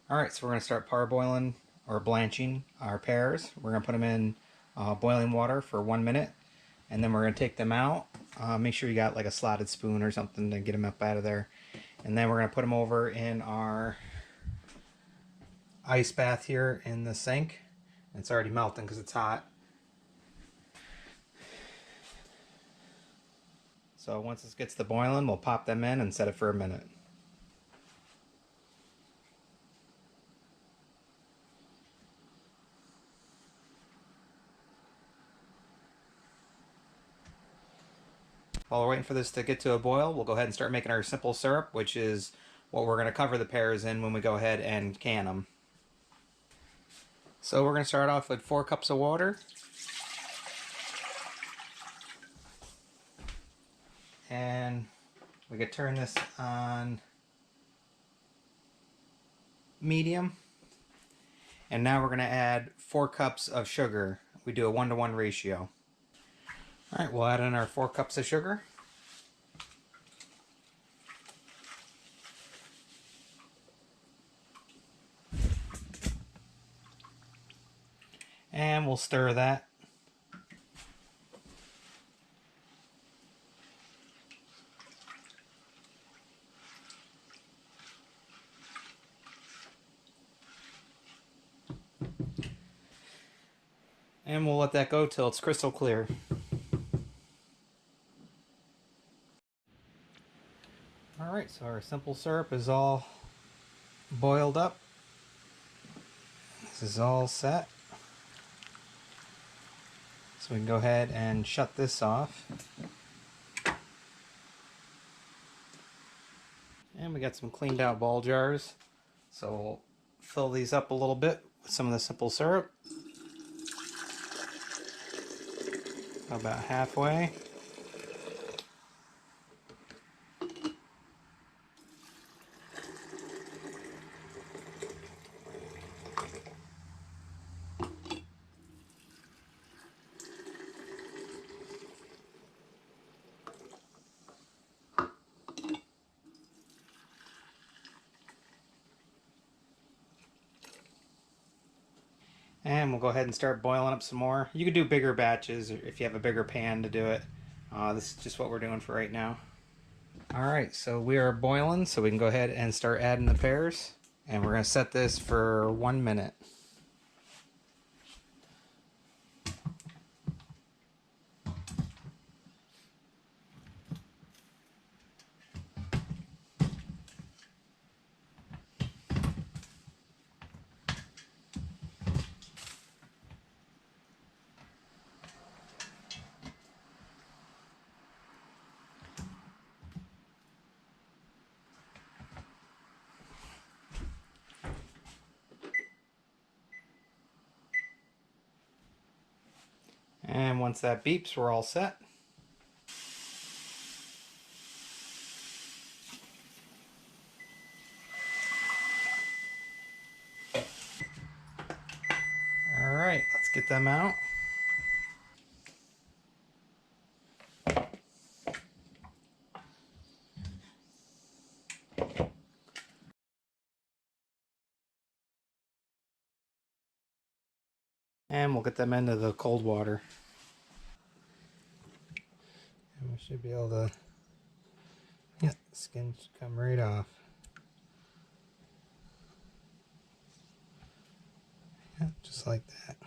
Alright, so we're going to start parboiling or blanching our pears. We're going to put them in boiling water for 1 minute, and then we're going to take them out. Make sure you got like a slotted spoon or something to get them up out of there. And then we're going to put them over in our ice bath here in the sink. It's already melting because it's hot. So once this gets to boiling, we'll pop them in and set it for a minute. While we're waiting for this to get to a boil, we'll go ahead and start making our simple syrup, which is what we're going to cover the pears in when we go ahead and can them. So we're going to start off with 4 cups of water. And we could turn this on medium. And now we're going to add 4 cups of sugar. We do a 1-to-1 ratio. Alright, we'll add in our 4 cups of sugar. And we'll stir that. And we'll let that go till it's crystal clear. Alright, so our simple syrup is all boiled up. This is all set. So we can go ahead and shut this off. And we got some cleaned out ball jars. So we'll fill these up a little bit with some of the simple syrup. About halfway. And we'll go ahead and start boiling up some more. You could do bigger batches if you have a bigger pan to do it. This is just what we're doing for right now. Alright, so we are boiling, so we can go ahead and start adding the pears. And we're going to set this for 1 minute. And once that beeps, we're all set. Alright, let's get them out. And we'll get them into the cold water. And we should be able to, yeah, the skin should come right off. Yeah, just like that.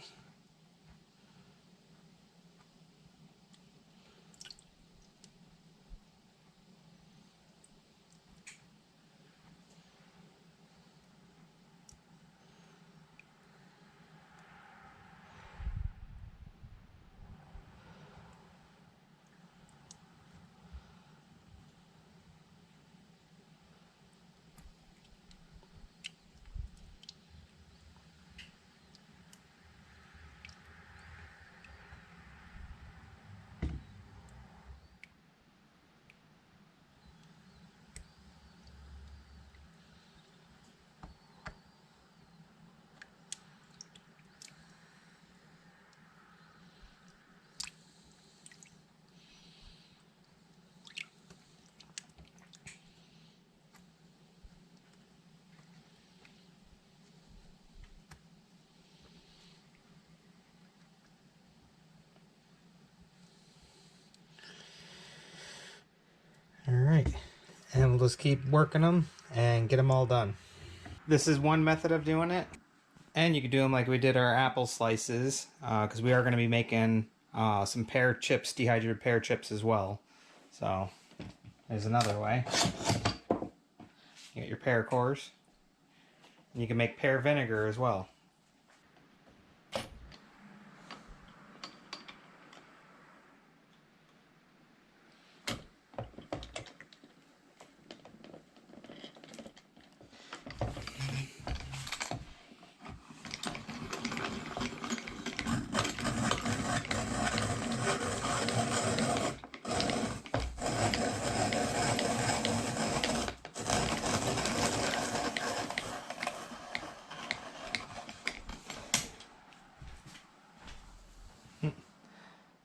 right, and we'll just keep working them and get them all done. This is one method of doing it, and you can do them like we did our apple slices, because we are going to be making some pear chips, dehydrated pear chips as well. So there's another way. You get your pear cores, and you can make pear vinegar as well.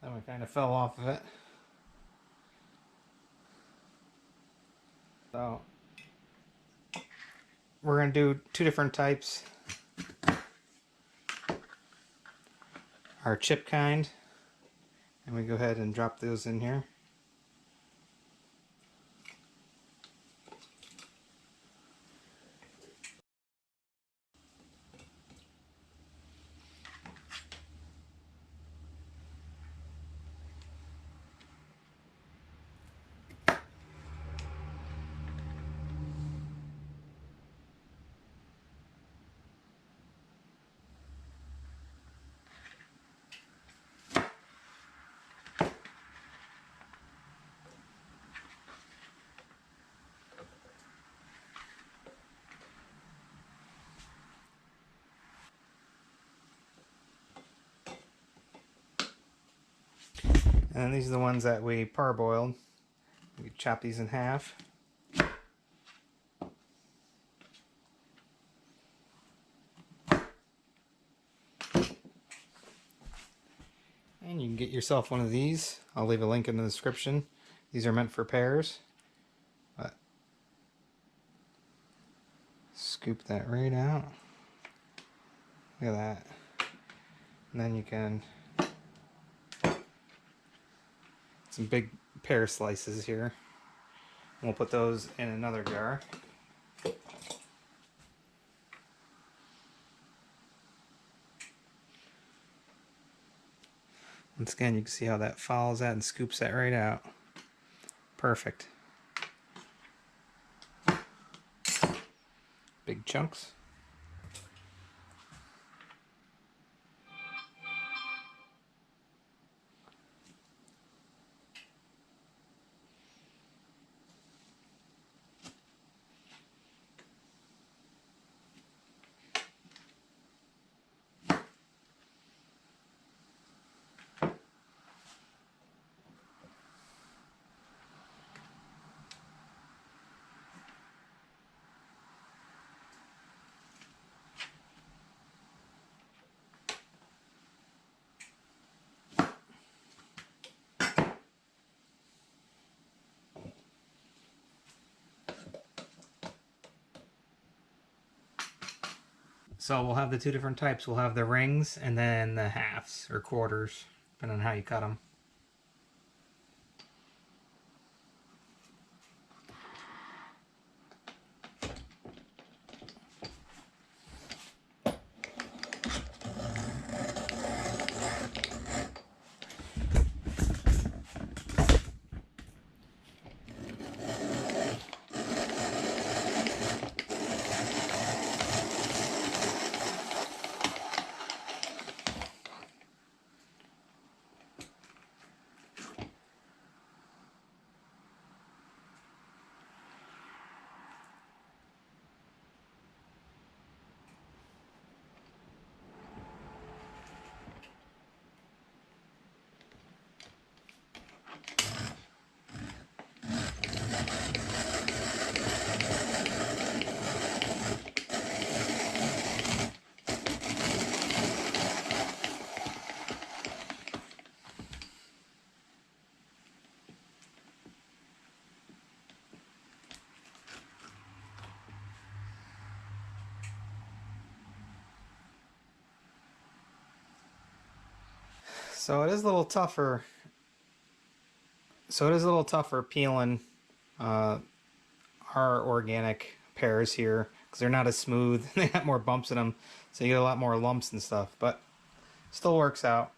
That one kind of fell off of it. So we're going to do two different types. Our chip kind. And we go ahead and drop those in here. And then these are the ones that we parboiled. We chop these in half. And you can get yourself one of these. I'll leave a link in the description. These are meant for pears. But scoop that right out. Look at that. And then you can some big pear slices here. We'll put those in another jar. Once again, you can see how that follows that and scoops that right out. Perfect. Big chunks. So we'll have the two different types. We'll have the rings and then the halves or quarters, depending on how you cut them. So it is a little tougher. Peeling our organic pears here, because they're not as smooth. They got more bumps in them, so you get a lot more lumps and stuff, but still works out.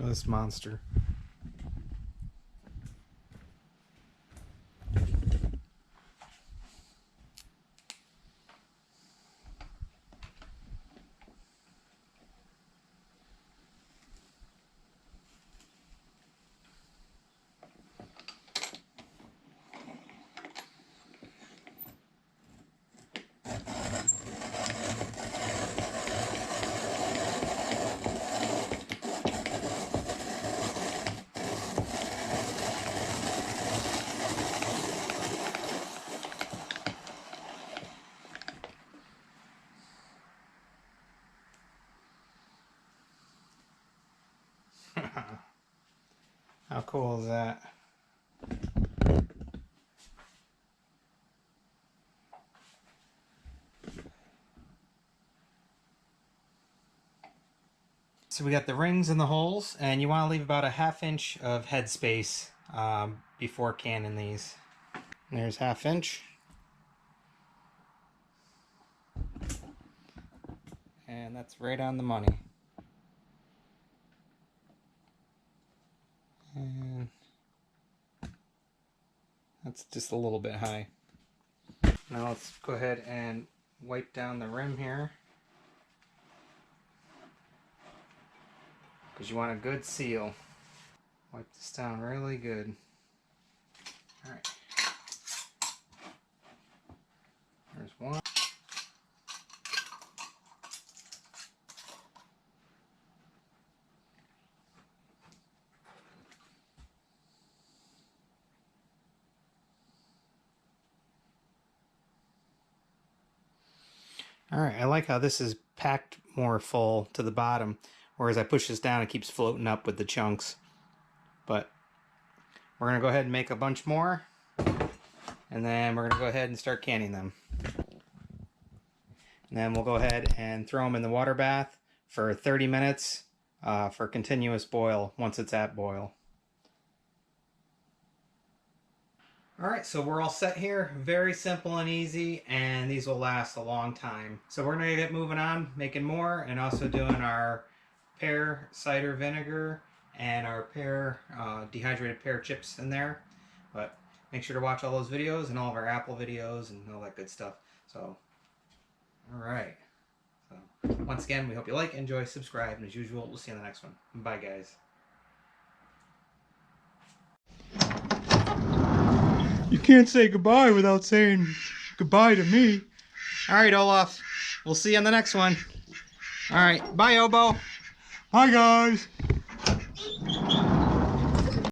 Oh, this monster. How cool is that? So we got the rings and the holes, and you want to leave about a 1/2 inch of head space before canning these. And there's 1/2 inch. And that's right on the money. And that's just a little bit high. Now let's go ahead and wipe down the rim here, because you want a good seal. Wipe this down really good. Alright. There's one. Alright, I like how this is packed more full to the bottom, whereas I push this down, it keeps floating up with the chunks. But we're going to go ahead and make a bunch more, and then we're going to go ahead and start canning them. And then we'll go ahead and throw them in the water bath for 30 minutes for continuous boil once it's at boil. Alright, so we're all set here. Very simple and easy, and these will last a long time. So we're going to get moving on, making more, and also doing our pear cider vinegar and our pear dehydrated pear chips in there. But make sure to watch all those videos and all of our apple videos and all that good stuff. So, alright. So, once again, we hope you like, enjoy, subscribe, and as usual, we'll see you in the next one. Bye, guys. You can't say goodbye without saying goodbye to me. Alright, Olaf. We'll see you on the next one. Alright. Bye, Obo. Bye, guys.